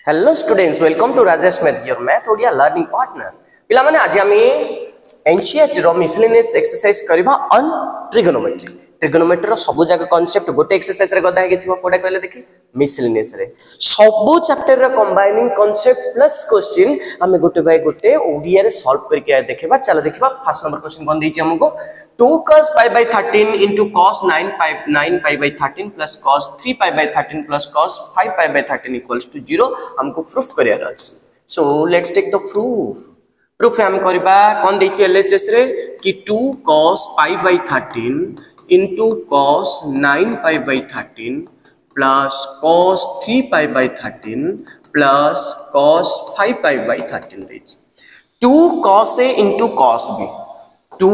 Hello students, welcome to Rajesh Math, your math odia learning partner. पिला माने आज आमी एनसीईआरटी रो मिसलेनियस एक्सरसाइज करबा ऑन ट्रिगोनोमेट्री. ट्रिगोनोमेट्री रो सब जगह कांसेप्ट गोटे एक्सरसाइज रे गदा हे थिबो कोडा कहले देखि मिसलेनियस रे सब चैप्टर रे कंबाइनिंग कांसेप्ट प्लस क्वेश्चन हमें गोटे बाय गोटे ओडिया रे सॉल्व करके देखबा. चलो देखबा फर्स्ट नंबर क्वेश्चन कोन दैछि हमको 2 cos pi by 13 into cos 9 pi by 13 plus cos 3 pi by 13 plus cos 5 pi by 13 equals to 0 हमको प्रूफ करियर अछि. So let's take the proof हम करबा कोन दैछि एलएचएस रे कि 2 cos pi by 13 into cos 9 pi by 13 plus cos 3 pi by 13 plus cos 5 pi by 13 दैछि. 2 cos a into cos b 2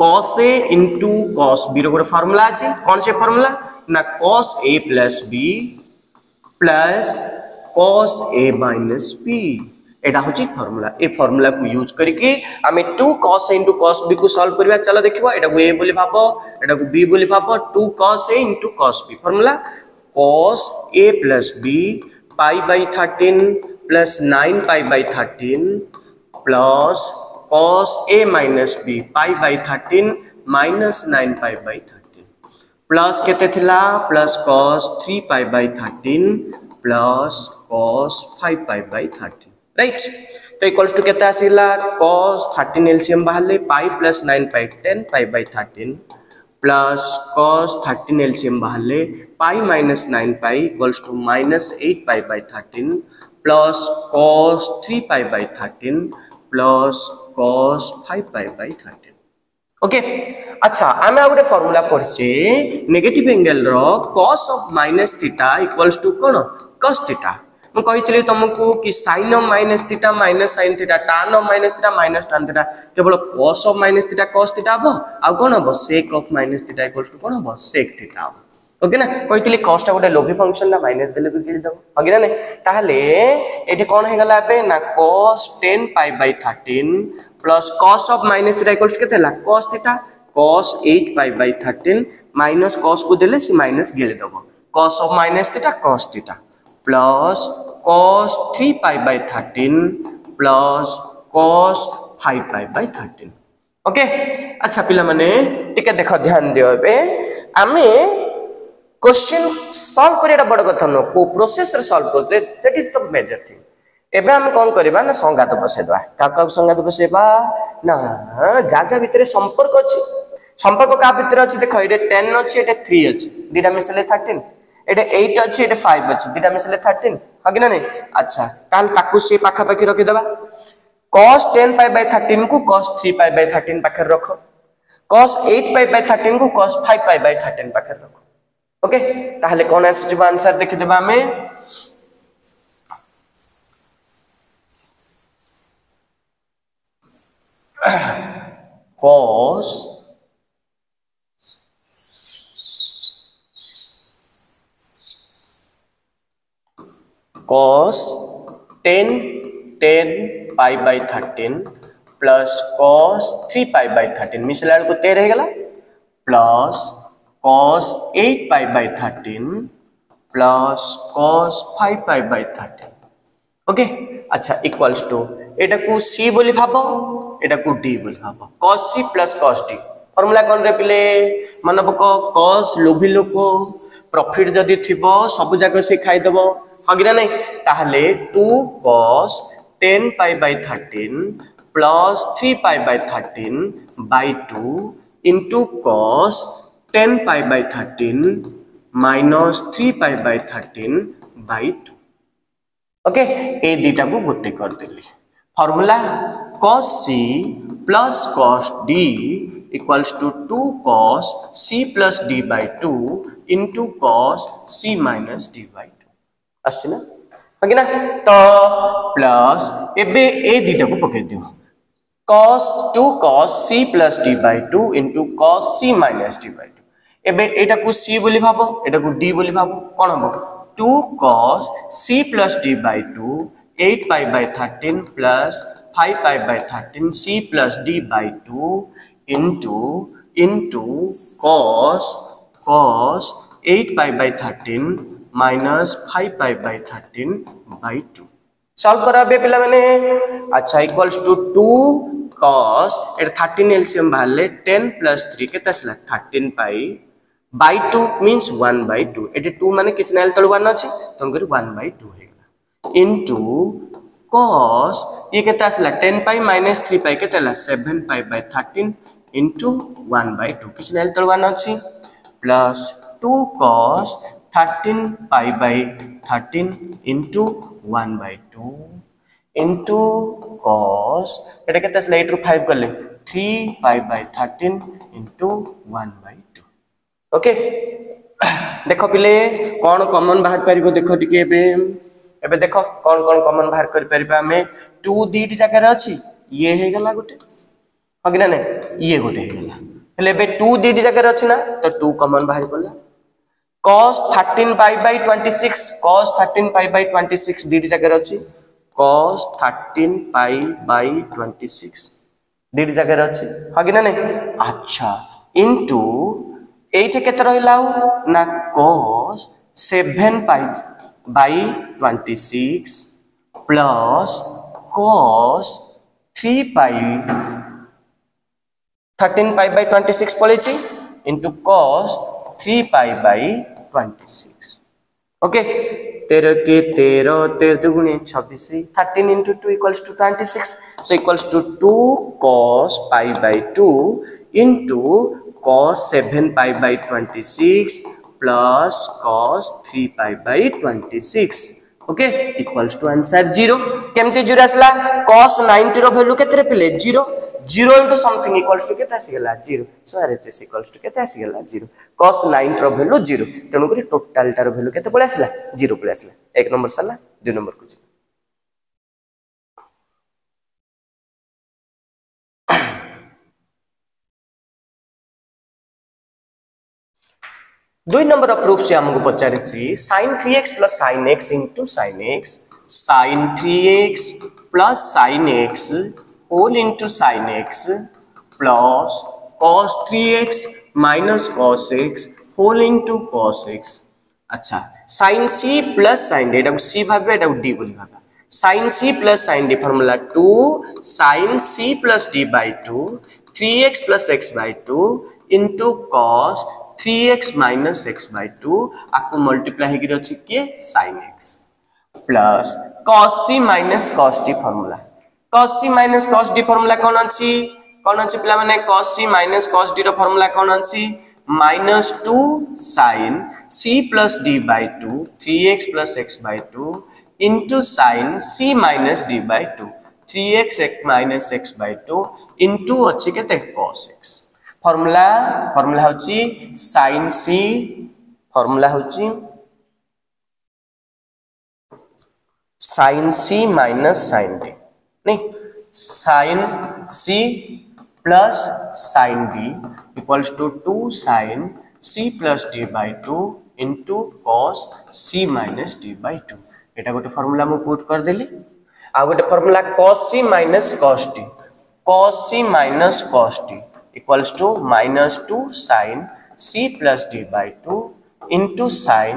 cos a into cos b रो गोटे formula अछि. कोन से formula ना cos a plus b plus cos a minus b एटा होची formula. ए formula को use करके हमें 2 cos a into cos b को solve करबा. चलो देखिबा एटा को a बोली भाबो एटा को b बोली भाबो. 2 cos a into cos b formula cos a plus b pi by 13 plus 9 pi by 13 plus cos a minus b pi by 13 minus 9 pi by 13 plus केते थिला plus cos 3 pi by 13 plus cos 5 pi by 13 right. तो equals to केते आसीला cos 13 LCM बाहरले pi plus 9 pi 10 pi by 13 plus cos 13 LCM बाहरले pi minus 9 pi equals to minus 8 pi by 13 plus cos 3 pi by 13 plus cos 5 pi by 13. Okay अच्छा आमे आ गोटे formula पढ़छे नेगेटिव एंगल रो cos of minus theta equals to कोन cos theta. मैं कहितले तुमको कि sin of minus theta minus sin theta tan of minus theta minus tan theta केवल cos of minus theta cos theta हबो आ कोन हबो sec of minus theta equals to कोन हबो sec थीटा हबो. ओके ना कहितले cos टा गोटे लोभी फंक्शन ना माइनस देले भी गिली दबो हगी ना नै ताहले एठी कोन हे गला बे ना cos 10 pi by 13 plus cos of minus theta equals to केते ला cos theta cos 8 pi by 13 minus cos को देले से माइनस गिली दबो cos of minus theta cos theta plus cos 3 pi by 13 plus cos 5 pi by 13. Okay अच्छा पिला माने टिके देखो ध्यान दियो बे आमे क्वेश्चन सॉल्व करिया बड़ कथा न को प्रोसेस रे सॉल्व करते that is the major thing. एबे हम कोन करबा ना संगात बसेदवा काका संगात बसेबा ना जाजा भीतर संपर्क अछि. संपर्क का भीतर अछि देखो एटे 10 अछि एटे 3 अछि दिटा मिसले 13 एटे 8 अछि एटे 5 अछि दिटा मिसले 13 हगी ना नै. अच्छा ताल ताकू से पाखा पाखी रखि देबा cos 10 pi by 13 को cos 3 pi by 13 पाखे रखो cos 8 pi by 13 को cos 5 pi by 13 पाखे रखो. ओके ताहले कोन आसी आंसर देखि देबा हमें cos 10 pi by 13 plus cos 3 pi by 13 मिसला को 13 रह गला plus cos 8 pi by 13 plus cos 5 pi by 13. Okay अच्छा इक्वल्स टू एटा को c बोली भाबो एटा को d बोली भाबो cos c plus cos d formula कोन रे पिले मन पको cos लोभी लोको प्रॉफिट जदी थिबो सब जगह से खाइ दबो हगिना नै ताहले 2 cos 10 pi by 13 plus 3 pi by 13 by 2 into cos 10 pi by 13 minus 3 pi by 13 by 2. Okay ए दीटा को गोटे कर देली formula cos c plus cos d equals to 2 cos c plus d by 2 into cos c minus d by 2 अछि ना हगी ना. तो plus एबे ए दीटा को पके दियो cos 2 cos c plus d by 2 into cos c minus d by 2. एबे एटा को c बोली भाबो एटा को d बोली भाबो कोन हबो 2 cos c plus d by 2 8 pi by 13 plus 5 pi by 13 c plus d by 2 into cos 8 pi by 13 minus 5π/13/2 solve करा बे पिला माने अच्छा इक्वल्स टू 2 cos एट 13 एलसीएम बाहरले 10 + 3 केते आसला 13π/2 मींस 1/2 एटे 2 माने किछ नाल तळ 1 अछि तन करी 1/2 हे इनटू cos ये केते आसला 10π - 3π केते आला 7π/13 इनटू 1/2 किछ नाल तळ 1 अछि plus 2 cos 13π/13 into 1/2 into cos एटा केते आसला 8 रु 5 करले 3π/13 इनटू 1/2 ओके देखो पिले कोन कॉमन बाहर परिबो देखो टिके एबे देखो कोन कोन कॉमन बाहर कर परिबा हमें 2 दीट जगह रे अछि ये हे गला गोटे हगिना ने ये गोटे हे गला हेले बे 2 दीट जगह रे अछि ना तो 2 कॉमन बाहर पड़ला cos 13π/26 cos 13π/26 दीट जगह रे अछि cos 13π/26 दीट जगह रे अछि हगिना ने अच्छा इनटू एटे केते रहिलाउ ना cos 7π/26 प्लस cos 13π/26 पळेछि इनटू cos 3π/26 ओके 13 के 13 13 दुगुणे 26 13 into 2 equals to 26 so equals to 2 cos π/2 into cos 7π/26 plus cos 3π/26 okay equals to answer 0 केमते 0 आसला cos 90 रो वैल्यू केते पिले 0 0 into something equals to केते आसी गेला 0 so RHS equals to केते आसी गेला 0 cos 90 रो वैल्यू 0 तेनु करी टोटल तार वैल्यू केते पळे आसला 0 पळे आसला एक नंबर सला 2 नंबर को दुई नंबर ऑफ प्रूफ से हमको पचारे sin 3x plus sin x into sin x sin 3x plus sin x whole into sin x plus cos 3x minus cos x whole into cos x अच्छा sin c plus sin d एटा c भाबे एटा d बोली Bhabha sin c plus sin d formula 2 sin c plus d by 2 3x plus x by 2 into cos 3x minus x by 2 आपको multiply हेगी अछि के sin x plus cos c minus cos d formula cos c minus cos d formula कोन अछि पिला माने cos c minus cos d रो formula कोन अछि -2 sin c plus d by 2 3x plus x by 2 into sin c minus d by 2 3x minus x by 2 into अछि केते cos x formula होची sin c फॉर्मूला होची sin c minus sin d नहीं sin c plus sin d equals to 2 sin c plus d by 2 into cos c minus d by 2 एटा गोटे formula मु put कर देली आ गोटे formula cos c minus cos d equals to -2 sin c plus d by 2 into sin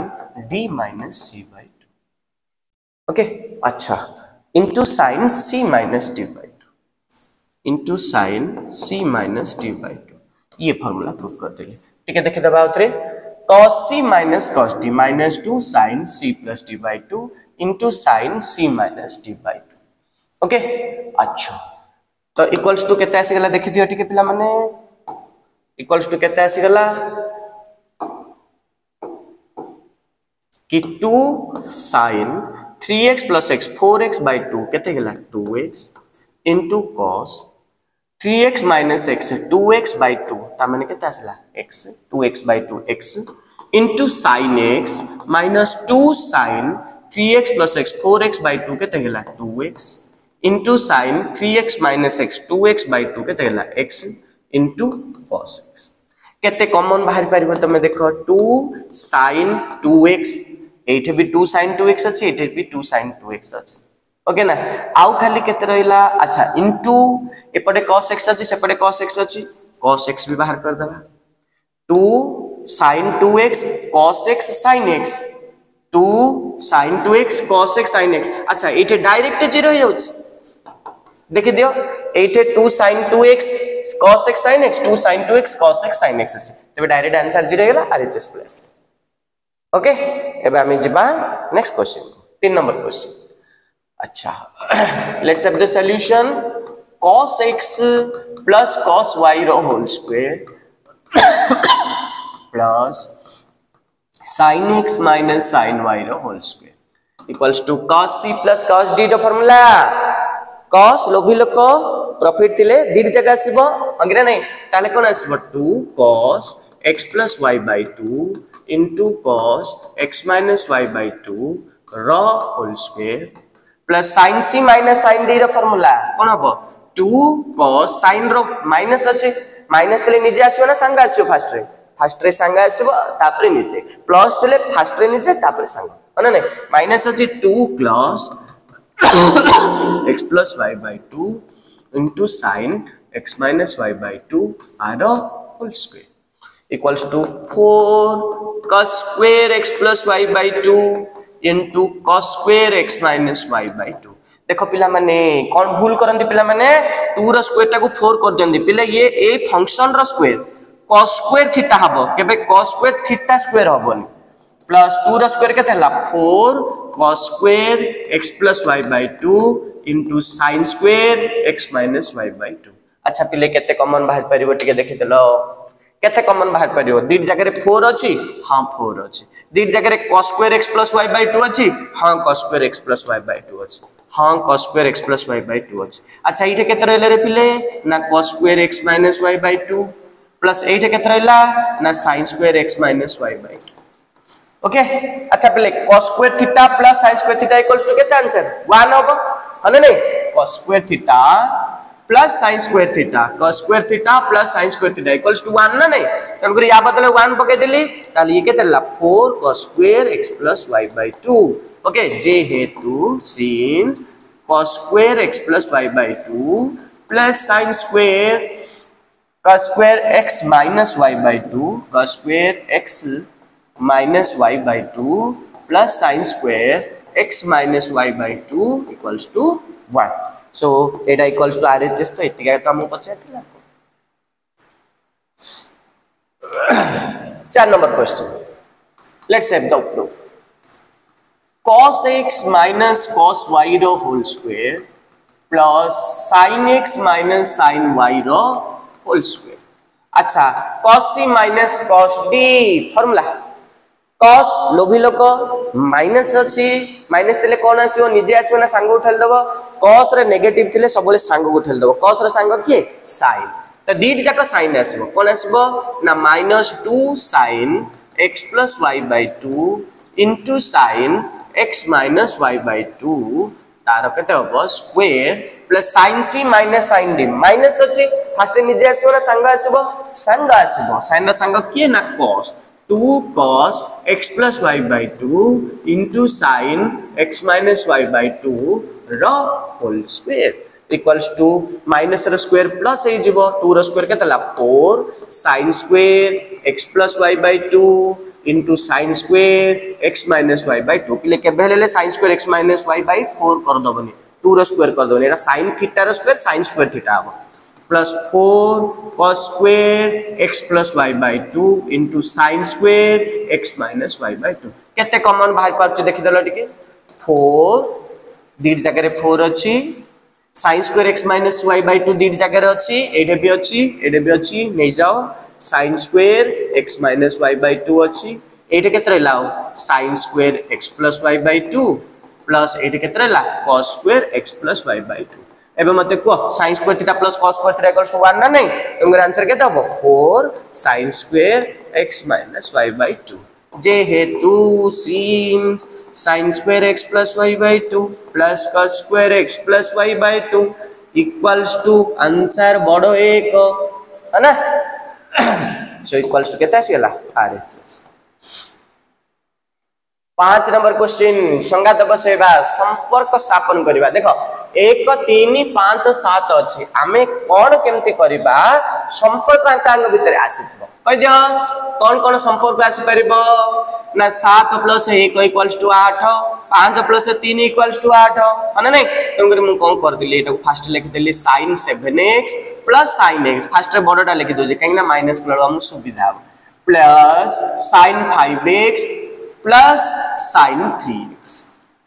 d minus c by 2 okay अच्छा into sin c minus d by 2 into sin c minus d by 2 ये formula prove कर देले ठीक है देखे दबा उतरे cos c minus cos d -2 sin c plus d by 2 into sin c minus d by 2 okay अच्छा तो इक्वल्स टू केते आसी गला देखि दियो ठीक पिला माने इक्वल्स टू केते आसी गला कि 2 sin 3x plus x 4x by 2 केते गेला 2x into cos 3x minus x 2x by 2 ता माने केते आसला x 2x by 2 x into sin x minus 2 sin 3x plus x 4x by 2 केते गेला 2x into sin 3x minus x 2x by 2 केते गेला x into cos x केते common बाहर परिबो तमे देखो 2 sin 2x एठे भी 2 sin 2x अछि एठे भी 2 sin 2x अछि ओके ना आउ खाली केते रहिला अच्छा into एपटे cos x अछि सेपटे cos x अछि cos x भी बाहर कर देबा 2 sin 2x cos x sin x 2 sin 2x cos x sin x अच्छा ये डायरेक्ट 0 हो जाउछ देखि दियो एटे 2 sin 2x cos x sin x 2 sin 2x cos x sin x अछि तबे डायरेक्ट आंसर 0 हेला RHS प्लस ओके एबे हम जिबा नेक्स्ट क्वेश्चन 3 नंबर क्वेश्चन अच्छा let's have the solution cos x plus cos y रो whole square plus sin x minus sin y रो whole square equals to cos c plus cos d रो formula cos लोभी लोक profit थिले दीर जगह आसीबो अंगरे नै ताले कोन आसीबो 2 cos x plus y by 2 into cos x minus y by 2 रो whole square plus sin c minus sin d रो फार्मूला कोन हबो 2 cos sin रो माइनस अछि माइनस थिले निजे आसीबो ना संग आसीबो फर्स्ट रे संग आसीबो तापरे निजे प्लस थिले फर्स्ट रे निजे तापरे संग माने नै माइनस अछि 2 cos x plus y by 2 into sin x minus y by 2 r whole square equals to 4 cos square x plus y by 2 into cos square x minus y by 2 देखो पिला माने कोन भूल करंदी पिला माने 2 रो स्क्वायर टाको 4 कर देंदी पिला ये ए फंक्शन रो स्क्वायर cos square थीटा हबो केबे cos square थीटा स्क्वायर हबोनी प्लस 2 रो स्क्वायर केते हला 4 cos square x plus y by 2 into sin square x minus y by 2 अच्छा पिले केते कॉमन बाहर परिबो टिके देखि देलो केते कॉमन बाहर परिबो दीड जगह रे 4 अछि हां 4 अछि दीड जगह रे cos square x plus y by 2 अछि हां cos square x plus y by 2 अछि हां cos square x plus y by 2 अछि अच्छा इठे केते रहले रे पिले ना cos square x minus y by 2 plus इठे केते रहला ना sin square x minus y by 2 okay अच्छा पहले cos square theta plus sin square theta equals to केते आंसर 1 होबो हने नै cos square theta plus sin square theta cos square theta plus sin square theta equals to 1 ना नै तन करी या बदले 1 पके देली ताली ये केते ला 4 cos square x plus y by 2 okay जे हेतु since cos square x plus y by 2 plus sin square cos square x minus y by 2 cos square x minus y by 2 plus sin square x minus y by 2 equals to 1 so eta equals to RHS तो इतिका तो हम पछाथिला 4 number question let's have the proof cos x minus cos y रो whole square plus sin x minus sin y रो whole square अच्छा cos c minus cos d formula cos लोभी लोक माइनस अछि माइनस थिले कोन आसीबो निजे आसीबो ना संग उठल दबो cos रे नेगेटिव थिले सबले संग उठल दबो cos रे संग के sin त दीड जाका sin आसीबो कोन आसीबो ना -2 sin x plus y by 2 into sin x minus y by 2 तार केते होबो square plus sin c minus sin d minus अछि फर्स्ट निजे आसीबो ना संग आसीबो sin रे संग के ना cos 2 cos x plus y by 2 into sin x minus y by 2 रो whole square equals to minus रो स्क्वायर प्लस ए जीवो 2 रो स्क्वायर केतला 4 sin square x plus y by 2 into sin square x minus y by 2 पिले के बेलेले sin square x minus y by 4 कर दबनी 2 रो स्क्वायर कर दबनी एटा sin theta rho square sin square theta आबो plus 4 cos square x plus y by 2 into sin square x minus y by 2 केते common बाहर पाछ देखि दलो टिके 4 दीड जगह रे 4 अछि sin square x minus y by 2 दीड जगह रे अछि एडे भी अछि नै जाओ sin square x minus y by 2 अछि एडे केते लाओ sin square x plus y by 2 plus एडे केते ला cos square x plus y by 2 एबे मते को sin square theta plus cos square theta equals to 1 ना नै तुमरा आंसर केते हबो 4 sin square x minus y by 2 जे हेतु sin square x plus y by 2 plus cos square x plus y by 2 equals to answer बडो 1 है ना सो equals to केते आसीला RHS 5 नंबर क्वेश्चन संगात बसेबा संपर्क स्थापन करबा देखो 1 3 5 7 अछि आमे कोन केमति करबा संपर्क अंकांग भितर आसीथबो कहि दियो कौन कौन संपर्क आसी परिबो ना 7 plus 1 equals to 8 5 plus 3 equals to 8 है नहीं तुम कर मु कोन कर दिली एटा फास्ट लिख देली sin 7x plus sin x first रे बडटा लिख दोजे कहिना माइनस कलर हम सुविधा plus sin 5x plus sin 3x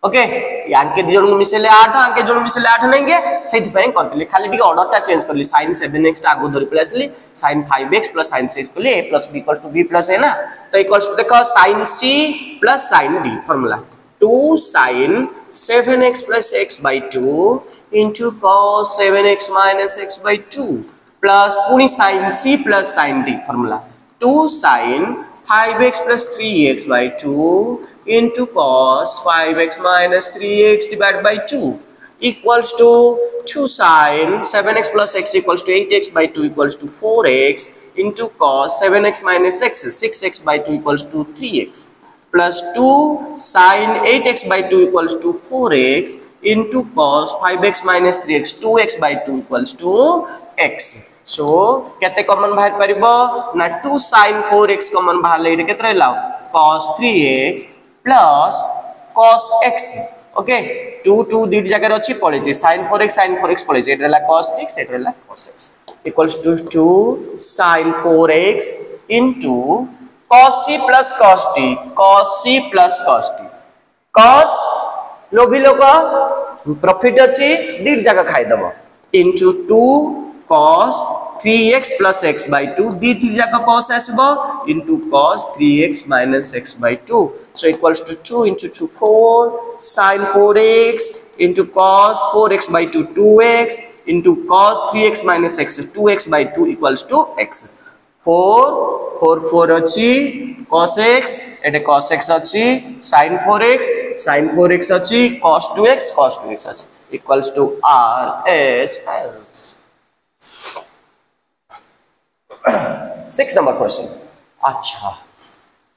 okay याके दिजन को मिसेले 8 आके जण मिसेले 8 नहिगे सेति पय करतली खाली टिके ऑर्डरटा चेंज करली sin 7x टा आगो धरि प्लसली sin 5x plus sin 6 करली a plus b equals to b plus है ना तो इक्वल्स टू देखो sin c plus sin d formula 2 sin 7x plus x by 2 into cos 7x minus x by 2 plus पुनी sin c plus sin d formula 2 sin 5x plus 3x by 2 into cos 5x minus 3x divided by 2 equals to 2 sin 7x plus x equals to 8x by 2 equals to 4x into cos 7x minus x 6x by 2 equals to 3x plus 2 sin 8x by 2 equals to 4x into cos 5x minus 3x 2x by 2 equals to x so केते common बाहर परिबो ना 2 sin 4x common बाहर ले रे केते रहला cos 3x plus cos x okay 2 2 दी जगह अछि पळे जे sin 4x पळे जे रहला cos 3x एट रहला cos x equals to 2 sin 4x into cos c plus cos t cos c plus cos t cos लोभी लोग प्रॉफिट अछि दी जगह खाइ दबो into 2 cos 3x plus x by 2 दी जगह cos आसबो into cos 3x minus x by 2 so equals to 2 into 2 4 sin 4x into cos 4x by 2 2x into cos 3x minus x 2x by 2 equals to x 4 4 4 अछि cos x एटे cos x अछि sin 4x अछि cos 2x अछि equals to r h l 6 number question अच्छा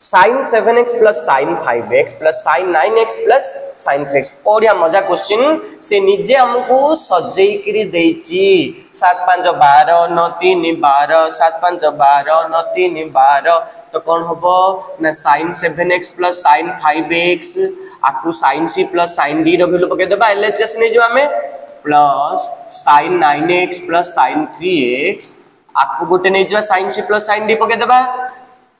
sin 7x plus sin 5x plus sin 9x plus sin 3x और या मजा question से निजे हमको सजेई करी देची 7 5 12 9 3 12 7 5 12 9 3 12 तो कौन होबो ना sin 7x plus sin 5x आकु sin c plus sin d रो वैल्यू पके देबा एलएचएस नै जो हमें plus sin 9x plus sin 3x आकु गोटे नै जो sin c plus sin d पके देबा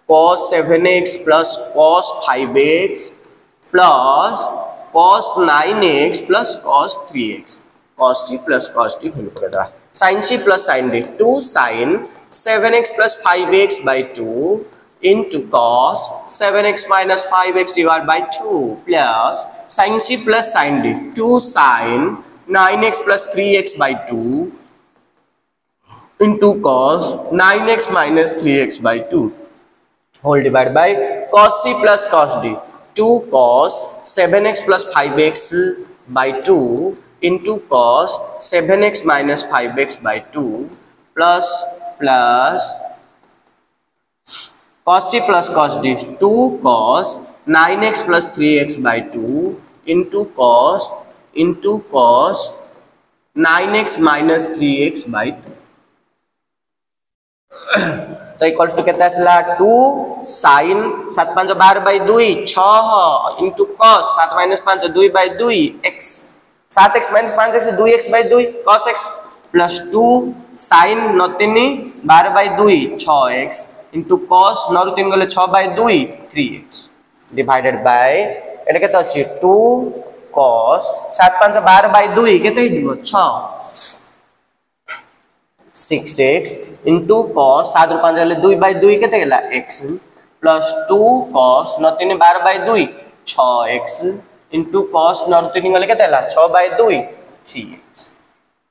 cos 7x plus cos 5x plus cos 9x plus cos 3x cos c plus cos d value पके देबा sin c plus sin d 2 sin 7x plus 5x by 2 into cos 7x minus 5x divided by 2 plus sin c plus sin d 2 sin 9x plus 3x by 2 into cos 9x minus 3x by 2 whole divided by cos c plus cos d 2 cos 7x plus 5x by 2 into cos 7x minus 5x by 2 plus cos c plus cos d 2 cos 9x plus 3x by 2 into cos 9x minus 3x by 2 तो equals to केते आसला 2 sin 7 5 12 by 2 6 into cos 7 minus 5 2 by 2 x 7x minus 5x 2x by 2 cos x plus 2 sin 9 3 12 by 2 6x into cos 9 3 गले 6 by 2 3x divided by एटा केते अछि 2 cos 7 5 12 by 2 केते हिदिबो 6 6x into cos 7 रो 5 गले 2 by 2 केते गेला x plus 2 cos 9 3 12 by 2 6x into cos 9 3 गले केते गेला 6 by 2 3x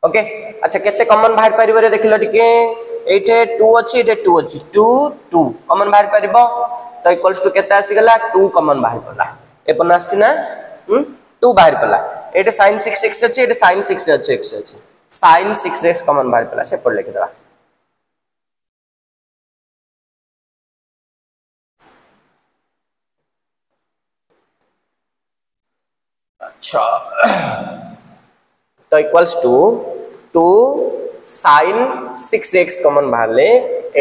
ओके अच्छा केते कॉमन बाहर परिबो रे देखिलो टिके एठे 2 अछि एठे 2 अछि 2 2 कॉमन बाहर परिबो तो इक्वल्स टू केते आसी गेला 2 कॉमन बाहर पला एपन आस्ति ना 2 बाहर पला एठे sin 6x अछि एठे sin 6 अछि x अछि sin 6x कॉमन बाहर पला से पढ़ लिख देबा अच्छा तो equals to 2 sin 6x common बाहर ले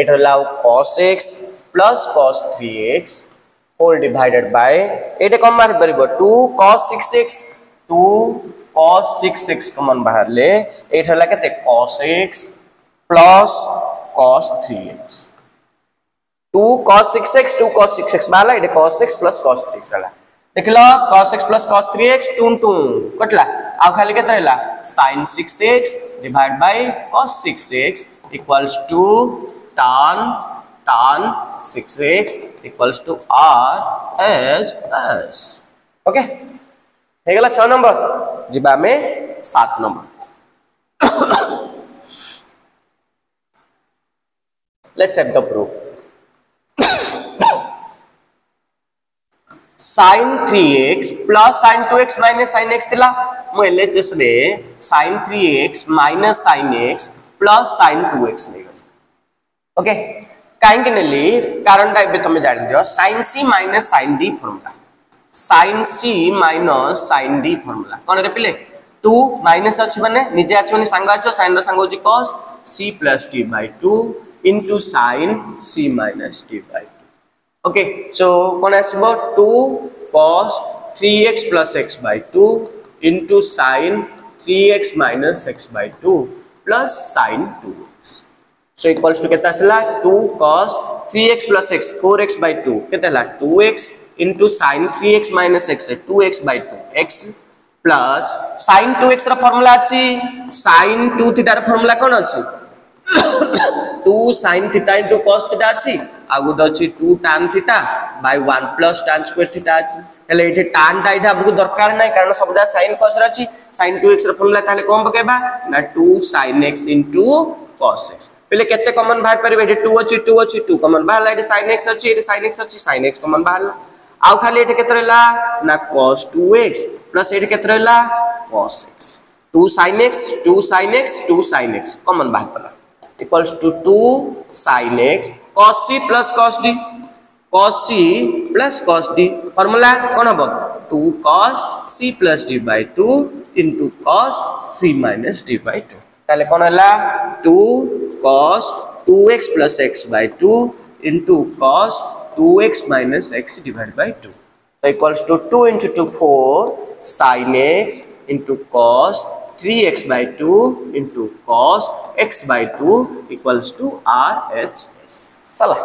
एठला cos x plus cos 3x whole divided by एटे कम बाहर परिबो 2 cos 6x 2 cos 6x common बाहर ले एट हला केते cos x plus cos 3x 2 cos 6x 2 cos 6x बाला एटे cos x plus cos 3x हला देखला cos x plus cos 3x 2 2 कटला आ खाली केते रहला sin 6x divide by cos 6x equals to tan 6x equals to r as s okay हे गेला 6 number जिबा में 7 number let's have the proof sin 3x plus sin 2x minus sin x थिला मु LHS रे sin 3x minus sin x plus sin 2x ले गली okay काहे के नेली कारण टाइप बे तुम जान दियो sin c minus sin d formula sin c minus sin d formula कोन रे पिले 2 माइनस अछि माने निजे आसीबनी संग आछो sin रो संग होची cos c plus d by 2 into sin c minus d by 2 okay so कौन आसीबो 2 cos 3x plus x by 2 into sin 3x minus x by 2 plus sin 2x so equals to केता आसला 2 cos 3x plus x 4x by 2 केता La 2x into sin 3x minus x 2x by 2 x plus sin 2x रा formula अछि sin 2 theta रा formula कोन अछि 2 sin theta into cos theta अछि आगु दछि 2 tan theta by 1 plus tan square theta अछि हेले एठी tan टा इठा हमकु दरकार नै कारण सबदा sin cos रा अछि sin 2x रा फार्मूला ताले कोन बकेबा ना 2 sin x into cos x पहिले केते कॉमन भाग परिबे एठी 2 अछि 2 कॉमन बाहला एठी sin x अछि एठी sin x अछि sin x कॉमन बाहला आउ खाली एठी केते रहला ना cos 2x प्लस एठी केते रहला cos x 2 sin x common भाग पला equals to 2 sin x cos c plus cos d formula कौन हबो 2 cos c plus d by 2 into cos c minus d by 2 ताले कौन हला 2 cos 2x plus x by 2 into cos 2x minus x divided by 2 so equals to 2 into 2 4 sin x into cos 3x by 2 into cos x by 2 equals to RHS. Salah.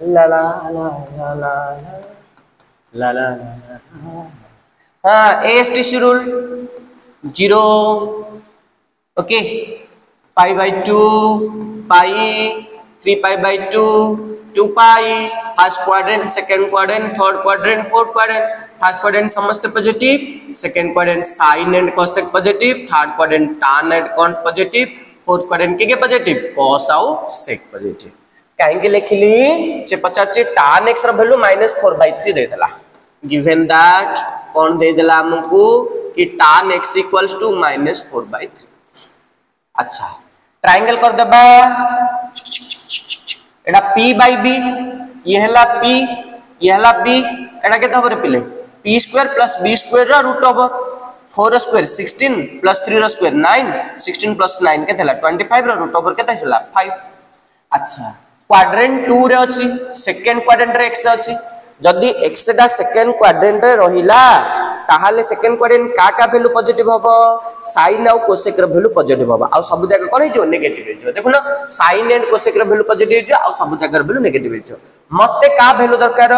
La la la la la la la la. हाँ ASTC rule 0 okay pi by 2 pi 3 pi by 2 2 pi first quadrant second quadrant third quadrant fourth quadrant first quadrant समस्त positive second quadrant sin and cosec positive third quadrant tan and cot positive fourth quadrant के positive cos और sec positive काहे के लिखली से 50 tan x रा value -4/3 दे देला given that कौन दे देला हमको कि tan x equals to -4/3 अच्छा ट्रायंगल कर देबा एडा p by b ये हला p ये हला b एडा केता होबे पिले p square plus b square रा रूट ओवर 4 स्क्वायर 16 प्लस 3 रा स्क्वायर 9 16 प्लस 9 केता हला 25 रा रूट ओवर केता हिसला 5 अच्छा क्वाड्रेंट 2 रे अछि सेकंड क्वाड्रेंट रे x अछि जदी x टा सेकंड क्वाड्रेंट रे रहिला ताहाले सेकंड क्वाड्रेंट का वैल्यू पॉजिटिव हबो sin और cosec रा वैल्यू पॉजिटिव हबो आ सब जगह कोन हिजो नेगेटिव हिजो देखो ना sin एंड cosec रा वैल्यू पॉजिटिव हिजो आ सब जगह वैल्यू नेगेटिव हिजो मते का वैल्यू दरकार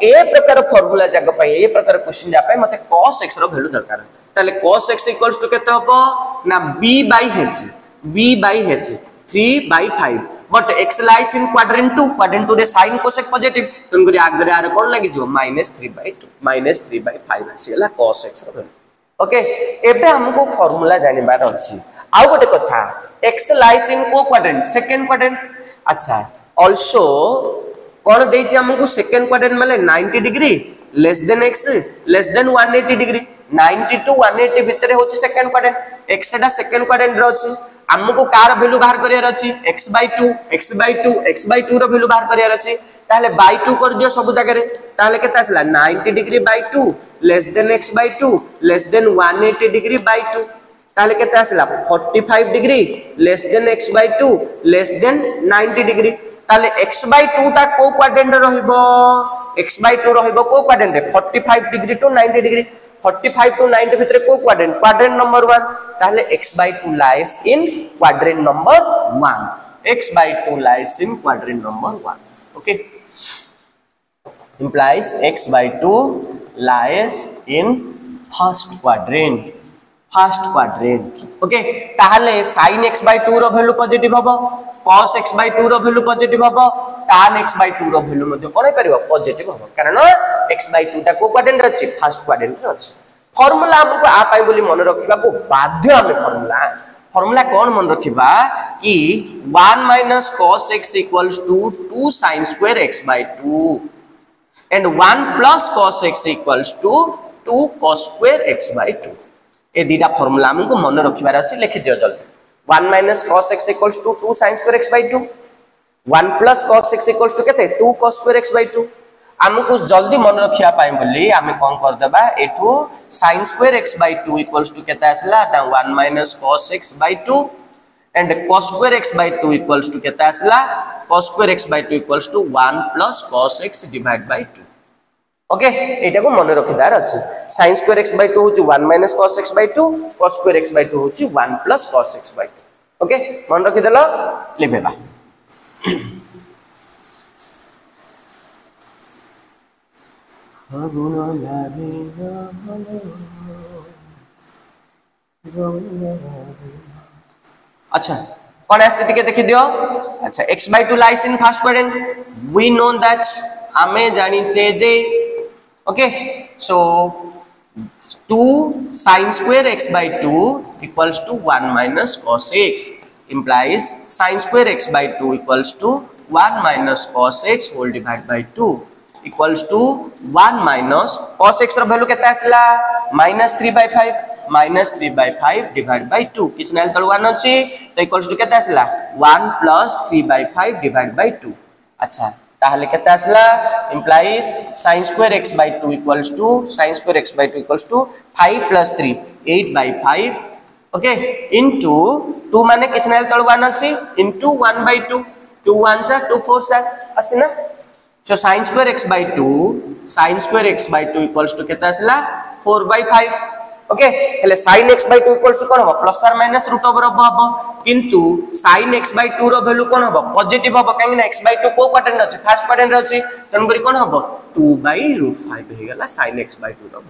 ए प्रकार फार्मूला जगह पई ए प्रकार क्वेश्चन जा पई मते cos x रा वैल्यू दरकार ताले cos x = केते हबो ना b by h 3/5 but x lies in quadrant 2 रे sin cosec पॉजिटिव तन करी आगरे आरे कोन लागि जो -3/2 -3/5 आसीला cos x रो ओके एबे हमको फार्मूला जानि बार अछि आ गोटे कथा x lies in को क्वाड्रेंट सेकंड क्वाड्रेंट अच्छा आल्सो कोन देइ छी हमको सेकंड क्वाड्रेंट माने 90 degree less than x less than 180 degree 90 to 180 भितरे होची सेकंड क्वाड्रेंट x टा सेकंड क्वाड्रेंट रो अछि हमको कार वैल्यू बाहर करियार अछि x/2 x/2 x/2 रो वैल्यू बाहर करियार अछि ताले बाय 2 कर दियो सब जगह रे ताले केता आसला 90 degree by 2 less than x/2 less than 180 degree by 2 ताले केता आसला 45 degree less then x/2 less than 90 degree ताले x/2 ता को क्वाड्रेंट रहइबो x/2 रहइबो को क्वाड्रेंट रे 45 डिग्री टू 90 डिग्री 45 to 90 भितरे को क्वाड्रेंट क्वाड्रेंट नंबर 1 ताहले x/2 lies in quadrant number 1 x/2 lies in quadrant number 1 okay implies x/2 lies in first quadrant okay ताहले sin x/2 रो value positive हबो cos x/2 रो value positive हबो tan x/2 रो value मध्ये कोन परिबो positive हबो कारण x/2 ता को क्वाड्रेंट अछि फर्स्ट क्वाड्रेंट अछि फार्मूला हमको आ पाई बोली मन रखिबा को बाध्य हमें फार्मूला कोन मन रखिबा कि 1 - cos x = 2 sin square x/2 and 1 + cos x = 2 cos square x/2 A दीटा formula हमको मन रखिबार अछि लिखि दियो जल्दी 1 - cos x = 2 sin square x/2 1 + cos x = केते 2 cos square x/2 हमको जल्दी मन रखिया पाई बोली हमें कोन कर देबा एठू sin square x/2 = केते आसला ता 1 - cos x/2 and cos square x/2 = केते आसला cos square x/2 = 1 + cos x / 2 okay एटा को मन रखिदार अछि sin square x/2 होची 1 - cos x/2 cos square x/2 होची 1 + cos x/2 ओके मन रखि देलो लिखेबा अच्छा कौन स्थिति के देखि दियो अच्छा x/2 lies in first quadrant we know that हमें जानी जे okay so 2 sin square x/2 = 1 - cos x implies sin square x/2 = 1 - cos x whole divided by 2 equals to 1 - cos x रो वैल्यू केता आसला -3/5 -3/5 divided by 2 किछ नाल तळ 1 अछि तो इक्वल्स टू केता आसला 1 + 3/5 divided by 2 अच्छा ताहले केता आसला implies sin square x/2 = 5 + 3 8/5 okay into 2 माने किछ नाल तळ 1 अछि into 1/2 2 1 2 4 आसीना so sin square x/2 = केता आसला 4/5 ओके हेले sin x/2 = कोन हो प्लस और माइनस रूट ओवर हबो किंतु sin x/2 रो वैल्यू कोन हबो पॉजिटिव हबो काहे ना x/2 को क्वाड्रेंट अछि फर्स्ट क्वाड्रेंट अछि तन करी कोन हबो 2/√5 हे गेला sin x/2 रो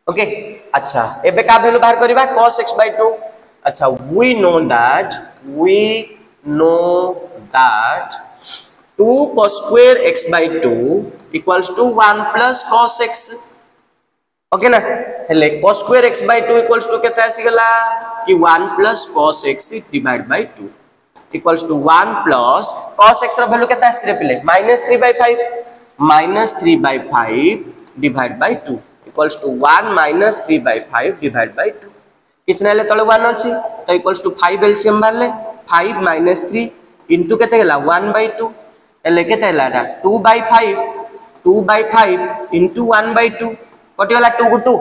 ओके अच्छा एबे का वैल्यू बाहर करबा cos x/2 अच्छा we know that 2 cos square x/2 = 1 + cos x okay ना हेले cos square x/2 = केता आसी गेला कि 1 + cos x divided by 2 = 1 + cos x रो वैल्यू केता आसी रे पिले -3/5 -3/5 divided by 2 equals to 1 - 3/5 divided by 2 किछ नाले तळे 1 अछि तो equals to 5 LCM barley 5 - 3 into केते गेला 1/2 एले केते गेला 2/5 into 1/2 कटि गेला 2 को 2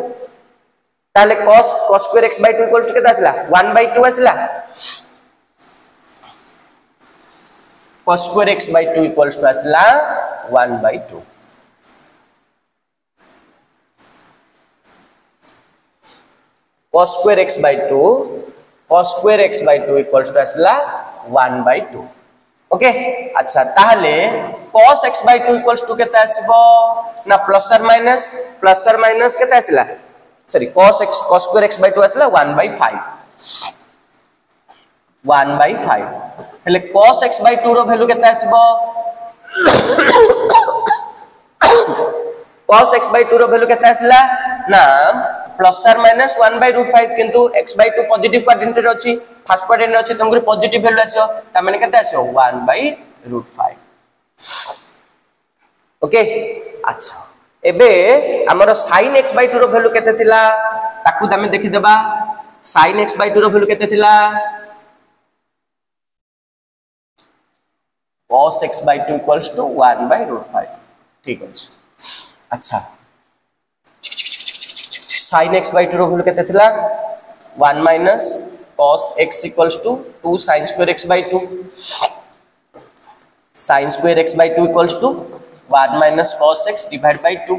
ताले cos square x/2 equals to केते आसला 1/2 आसला cos square x/2 equals to आसला 1/2 cos square x/2 equals to आसला 1/2 ओके अच्छा ताहले cos x/2 equals to केते आसीबो ना प्लस और माइनस केते आसला सॉरी cos square x/2 आसला 1/5 हेले cos x/2 रो वैल्यू केते आसीबो cos x/2 रो वैल्यू केते आसला ना प्लस और माइनस 1/√5 किंतु x/2 पॉजिटिव क्वाड्रेंट रे अछि फर्स्ट क्वाड्रेंट रे अछि तंगुरी पॉजिटिव वैल्यू आसीओ ता माने केते आसीओ 1/√5 √5 ओके अच्छा एबे हमर sin x/2 रो वैल्यू केते थिला ताकू तमे देखि देबा sin x/2 रो वैल्यू केते थिला cos x/2 equals to 1/√5 ठीक अछि अच्छा sin x/2 रो वैल्यू केते थिला 1 minus cos x equals to 2 sin square x/2 sin square x/2 equals to 1 minus cos x divided by 2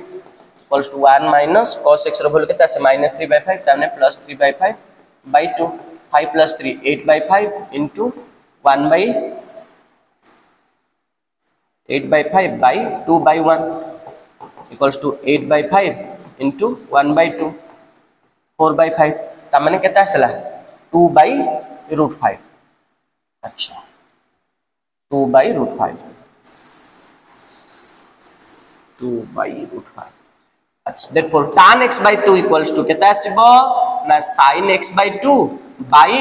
equals to 1 minus cos x रो value केते आसे -3/5 ताने +3/5 by 2 5 plus 3 8/5 into 8/5 by 2/1 equals to 8/5 into 1/2 4/5 तामने केते आसला 2/√5 अच्छा 2/√5 अच्छा therefore tan x/2 equals to केते आसीबो ना sin x/2 by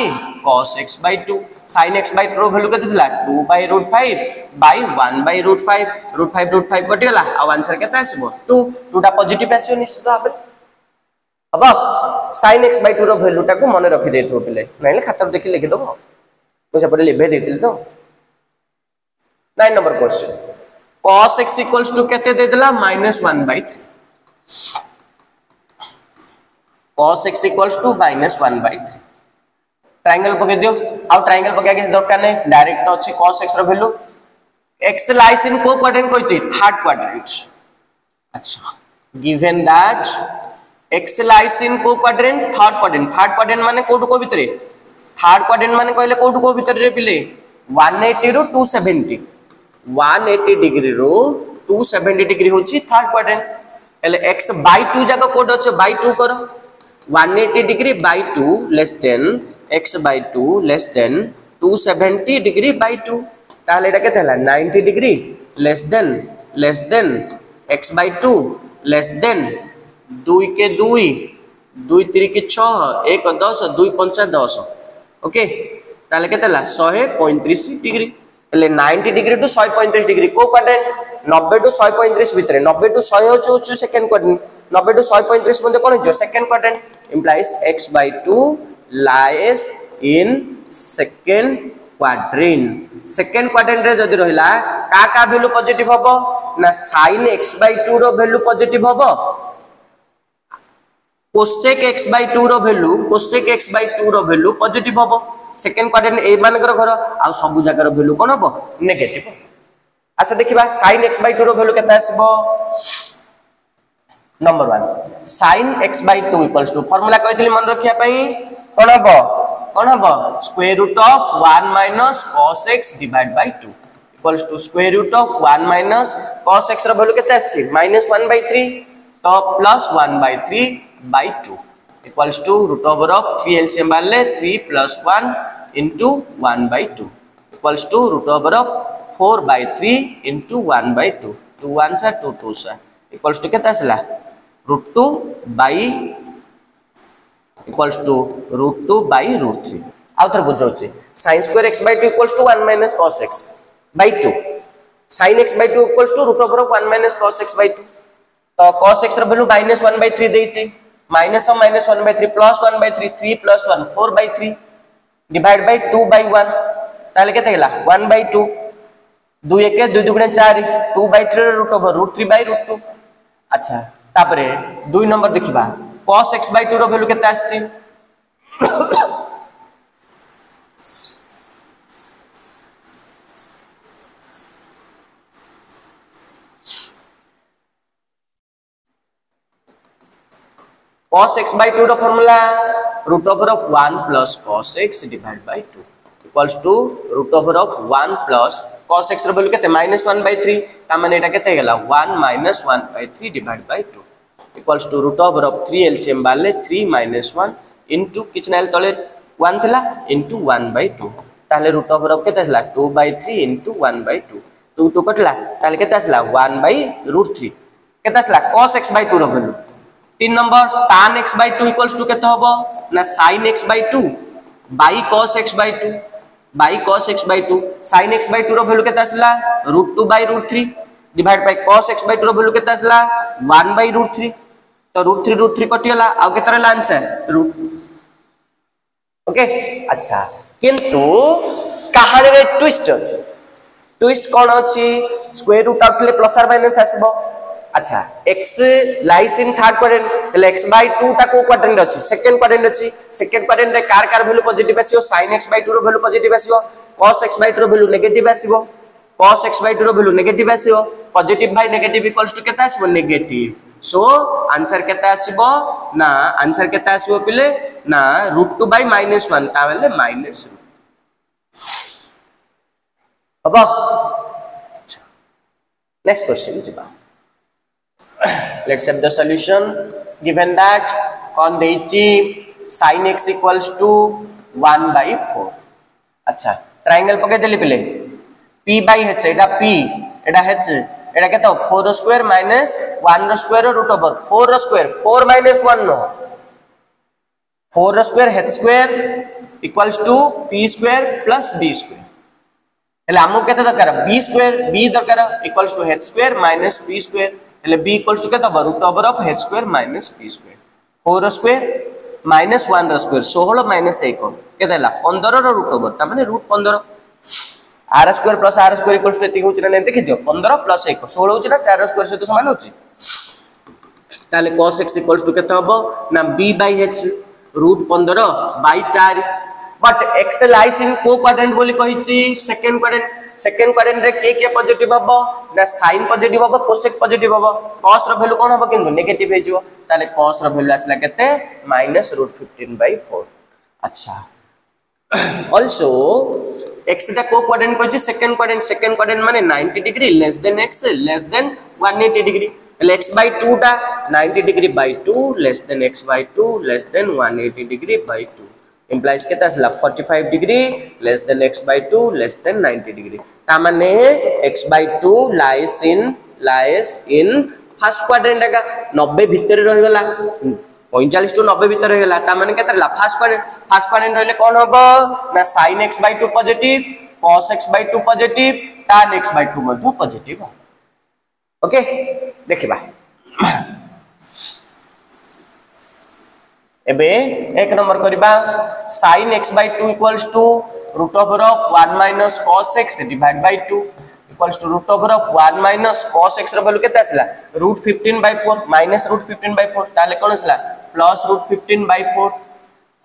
cos x/2 sin x/2 रो वैल्यू केते थिला 2/√5 by 1/√5 √5 कटिगला आ आंसर केते आसीबो 2 2टा पॉजिटिव आसीबो निश्चित भाबे अब sin x/2 रो वैल्यू टा को मन रखि देथो पिले नैले खातर देखि लिखि दबो को से पडे लिभे देतिल तो 9 number question cos x equals to केते दे देला -1/3 cos x equals to -1/3 triangle पके दियो आ ट्रायंगल पके के दरकार नै डायरेक्ट अछि cos x रो वैल्यू x लाइज इन को क्वाड्रेंट कोइछि थर्ड क्वाड्रेंट अच्छा given that x lies in को क्वाड्रेंट थर्ड क्वाड्रेंट माने कोठु को भितरे थर्ड क्वाड्रेंट माने कहले कोठु को भितरे रे पिले 180 रो 270 180 डिग्री रो 270 डिग्री होछि थर्ड क्वाड्रेंट एले x/2 जाको कोड अछि बाय 2 करो 180 degree by 2 less than x/2 less than 270 degree by 2 ताले एटा केते हला 90 degree less than x/2 less than 2 के 2 2 3 के 6 1 10 2 5 10 ओके ताले केते हला 135 डिग्री एले 90 डिग्री टू 135 डिग्री को क्वाड्रेंट 90 टू 135 भितरे 90 टू 100 होछु सेकंड क्वाड्रेंट 90 टू 135 मध्ये कोन जो second quadrant implies x/2 lies in second quadrant रे जदी रहिला का वैल्यू पॉजिटिव हबो ना sin x/2 रो वैल्यू पॉजिटिव हबो cosec x/2 रो वैल्यू पॉजिटिव हबो सेकंड क्वाड्रेंट ए मानकर घर आ सब जगह वैल्यू कोन हबो नेगेटिव अच्छा देखिबा sin x/2 रो वैल्यू केता आसीबो number 1 sin x/2 equals to formula कहथिली मन रखिया पई कोन हबो square root of 1 minus cos x divided by 2 equals to square root of 1 minus cos x रो वैल्यू केते आछि -1/3 तो plus 1/3 by 2 equals to root over of 3 LCM बाले 3 plus 1 into 1/2 equals to root over of 4/3 into 1/2 2 1 sa 2 2 sa equals to केते आसला √2 by equals to √2 by √3 आउथर बुझौछि sin square x/2 equals to 1 minus cos x by 2 sin x/2 equals to root over of 1 minus cos x by 2 तो cos x रो value -1/3 देछि minus of -1/3 plus 1/3 3 plus 1 4/3 divide by 2/1 ताले केते गेला 1/2 2 1 2 2 4 2/3 root over √3/√2 अच्छा तापरे 2 number देखिबा cos x/2 रो वैल्यू केते आछि cos x/2 रो formula root over of 1 plus cos x divided by 2 equals to root over of 1 plus cos x रो वैल्यू केते -1/3 ता माने एटा केते गेला 1 minus 1/3 divided by 2 equals to root over of 3 LCM बाले 3 minus 1 into किछ नाल तले 1 थिला into 1/2 ताले root over of केते थिला 2/3 into 1/2 2 2 कटला ताले केते आसला 1/√3 केते आसला cos x/2 रो value 3 number tan x/2 equals to केते होबो ना sin x/2 by cos x/2 by cos x by 2 sin x by 2 row value केता आसला √2 by √3 divide by cos x by 2 row value केता आसला 1 by √3 तो √3 कटि गला आ केता रहला आंसर रूट ओके अच्छा किंतु कहानी रे ट्विस्ट अछि ट्विस्ट कोन अछि स्क्वायर रूट आउट ले प्लस और माइनस आसीबो अच्छा x lies in third quadrant ले x by 2 ता को क्वाड्रेंट अछि सेकंड क्वाड्रेंट अछि सेकंड क्वाड्रेंट रे कार वैल्यू पॉजिटिव आसीबो sin x by 2 row value positive आसीबो cos x by 2 row value negative आसीबो cos x by 2 row value negative आसीबो positive by negative equals to केता आसीबो नेगेटिव सो आंसर केता आसीबो ना आंसर केता आसीबो पिले ना √2 by -1 ता बेले माइनस अब नेक्स्ट क्वेश्चन जिबा let's have the solution given that on deichi sin x equals to 1 by 4 अच्छा ट्रायंगल पके देली पिले p by h Etah p एटा h एटा केतो 4 स्क्वायर माइनस 1 रो स्क्वायर रूट ओवर 4 रो स्क्वायर 4 माइनस 1 नो 4 रो square h square equals to p square plus b square हेले हमो केते दरकार b स्क्वायर b दरकार equals to h square minus p square हेले b इक्वल्स टू केता root over of h square minus p square 4 रो square minus 1 रो square 16 minus 1 केतेला 15 रो रूट ओवर ता माने root 15 r square plus r square equals to एति होची ना देखि दियो 15 प्लस 1 16 होची ना 4 स्क्वायर से तो समान होची ताले cos x इक्वल्स टू केता हबो ना b by h रूट 15 by 4 but x lies in को क्वाड्रेंट बोली कहिची सेकंड क्वाड्रेंट रे के पॉजिटिव हबो ना sin पॉजिटिव हबो cosec पॉजिटिव हबो cos रो वैल्यू कोन हबो किंतु नेगेटिव हे जिवो ताले cos रो वैल्यू आसला केते -√15/4 अच्छा also x दा को क्वाड्रेंट कहिची सेकंड क्वाड्रेंट माने 90 degree less than x less than 180 degree x by 2 टा 90 degree by 2 less than x by 2 less than 180 degree by 2 implies केता आसला 45 degree less than x by 2 less than 90 degree ता माने x by 2 lies in first quadrant का 90 भीतर रहि गला 45 to 90 भीतर रहि गला ता माने केता रहला फर्स्ट क्वाड्रेंट रहले कोन हबो ना sin x by 2 positive cos x by 2 positive tan x by 2 मध्ये पॉजिटिव ओके देखिबा एबे एक नंबर करिबा sin x by 2 equals to root over of 1 minus cos x divided by 2 equals to root over of 1 minus cos x रो value केते आसला √15/4 minus √15/4 ताले कोन आसला plus √15/4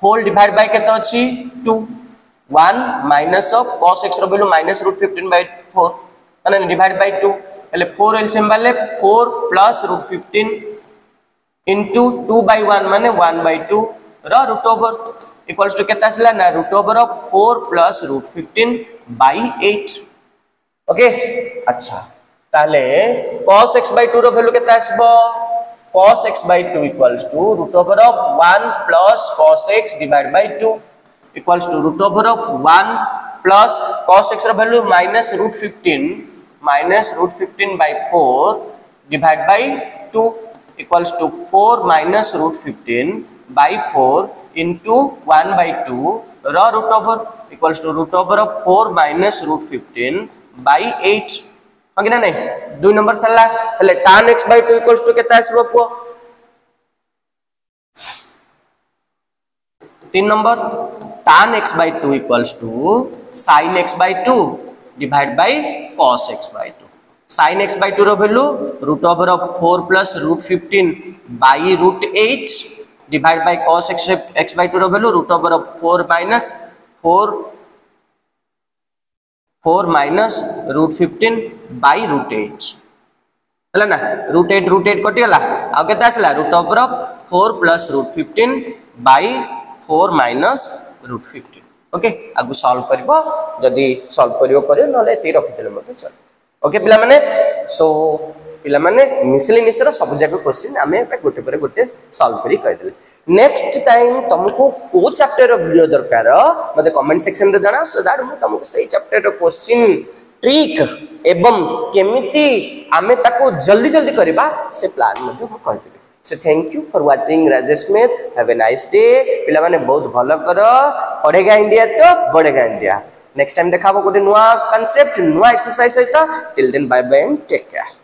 होल डिवाइड बाय केते अछि 2 1 minus of cos x रो value minus √15/4 माने divide by 2 એટલે 4 एलसीएम वाले 4 plus √15 into 2 by 1 माने 1 by 2 रो रूट ओवर इक्वल्स टू केता आसला ना root over of 4 plus √15 by 8 okay अच्छा ताले cos x by 2 row value केता आसबो cos x by 2 equals to root over of 1 plus cos x divided by 2 equals to root over of 1 plus cos x रो value minus √15 by 4 divided by 2 equals to 4 minus √15 by 4 into 1 by 2 रो root over equals to root over of 4 minus √15 by 8 okay ना नहीं 2 number सल्ला पहले tan x by 2 equals to केता आसबो को 3 number tan x by 2 equals to sin x by 2 divided by cos x by 2 sin x by 2 row value root over of 4 plus √15 by √8 divided by cos x by 2 row value root over of 4 minus √15 by √8 हला ना √8 कटि गला आ केता आसला root over of 4 plus √15 by 4 minus √15 okay आगु solve करबो जदी solve करियो नले एती रखि देले मते चल ओके पिला माने सो पिला माने मिसलेनियस रो सब जगह क्वेश्चन हमें गोटे पर गोटे सॉल्व करी कहि देले नेक्स्ट टाइम तुमको को चैप्टर रो वीडियो दरकार मते कमेंट सेक्शन रे जाना सो दैट मु तुमको सही चैप्टर रो क्वेश्चन ट्रिक एवं केमिति हमें ताको जल्दी करबा से प्लान मते मु कहि देले so thank you for watching Rajesh math have a nice day पिला माने बहुत भलो करो पढ़ेगा इंडिया तो बढ़ेगा इंडिया नेक्स्ट टाइम देखा गोटे नुआ कॉन्सेप्ट नुआ एक्सरसाइज सहित till then bye bye and take care.